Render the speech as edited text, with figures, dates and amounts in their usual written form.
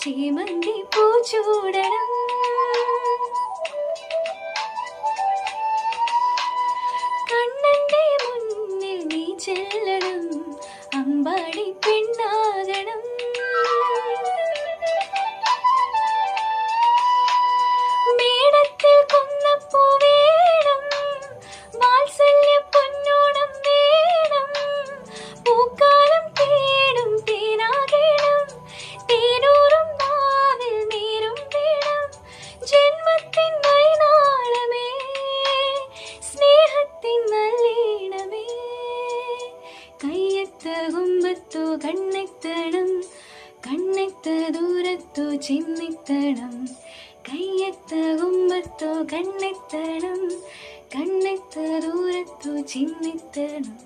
ചീമന്തി പൂച്ചൂടണം. കണ്ണന്റെ മുന്നിൽ നീ ചെല്ലണം, അമ്പാടി പെണ്ണാകണം. മേടത്തിൽ കൊന്നപ്പൂ വേണം, വാത്സല്യ പൊന്നോണം വേണം. പൂക്കാലം തേടും തേനാകണം, തേനൂറും നാവിൽ നീരും വേണം. ജന്മത്തിൻ വൈനാളമേ, സ്നേഹത്തിൻ നല്ലീണമേ. കയ്യെത്ത കുമ്പത്തോ കണ്ണെത്തണം, കണ്ണെത്ത ദൂരത്തോ ചിന്നിത്തണം. കയ്യെത്ത കുമ്പത്തോ കണ്ണെത്തണം, കണ്ണെത്ത ദൂരത്തോ ചിന്നിത്തണം.